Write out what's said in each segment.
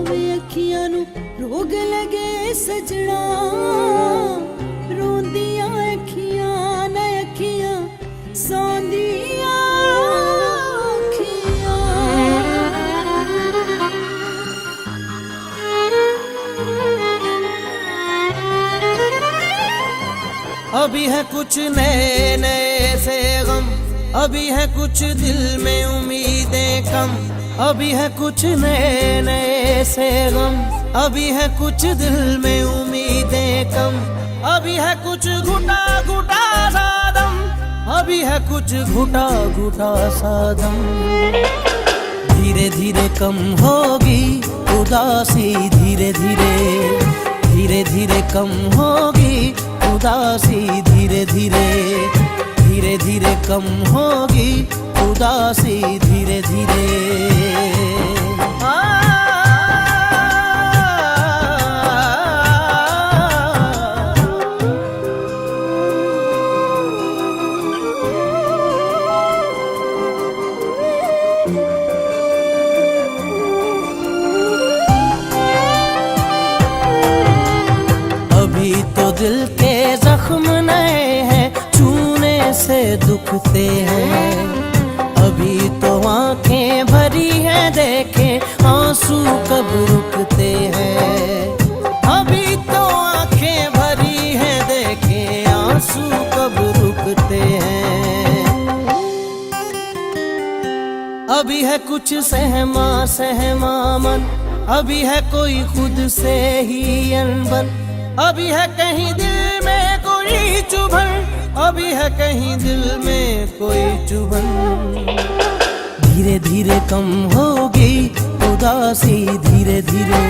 वे अखियां नू रोग लगे सजना, रोंदियां अखियां न अखियां सौंदियां अखियां। अभी है कुछ नए नए से गम, अभी है कुछ दिल में उम्मीदें कम। अभी है कुछ नए नए से गम, अभी है कुछ दिल में उम्मीदें कम। अभी है कुछ घुटा घुटा सा दम, अभी है कुछ घुटा घुटा सा दम। धीरे धीरे कम होगी उदासी, धीरे धीरे धीरे धीरे कम होगी उदासी, धीरे धीरे धीरे धीरे कम होगी उदासी, धीरे धीरे। अभी तो दिल के जख्म नए हैं, छूने से दुखते हैं। अभी तो आंखें भरी हैं, देखें आंसू कब रुकते हैं। अभी तो आंखें भरी हैं, देखें आंसू कब रुकते हैं। अभी है कुछ सहमा सहमा मन, अभी है कोई खुद से ही अनबन। अभी है कहीं दिल में कोई चुभन, अभी है कहीं दिल में कोई चुभन। धीरे धीरे कम होगी उदासी, धीरे धीरे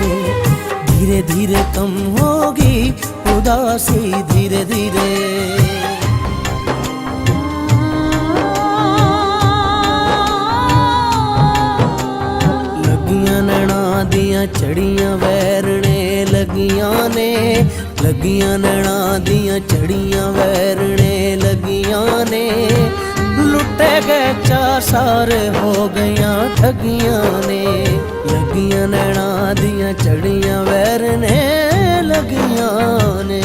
धीरे धीरे कम होगी उदासी, धीरे धीरे। लगियां नैना दियां चढ़ियां वैरने लगियां ने, लगियां नैना दियां चढ़ियां वैरने लगियां ने। लुटे गए चार सारे हो गईयां ठगियां ने, लगियां नैना दियां चढ़ियां वैरने लगियां ने।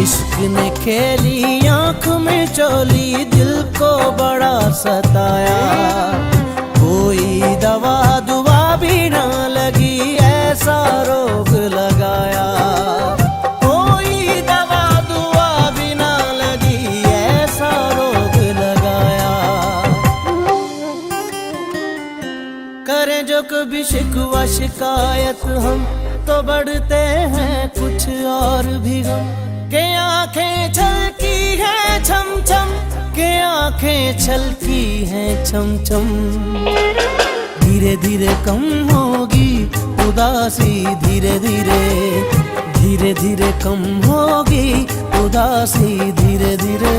इश्क ने खेली आँख में चोली, दिल को बड़ा सताया। कोई दवा दुआ भी ना लगी, ऐसा रोग लगाया। कोई दवा दुआ भी ना लगी, ऐसा रोग लगाया। करें जो कभी शिकवा शिकायत हम, तो बढ़ते हैं कुछ और भी गम। के आंखें छलकी हैं छम छम, के आंखें छलकी हैं छम छम। धीरे धीरे कम होगी उदासी, धीरे धीरे धीरे धीरे कम होगी उदासी, धीरे धीरे।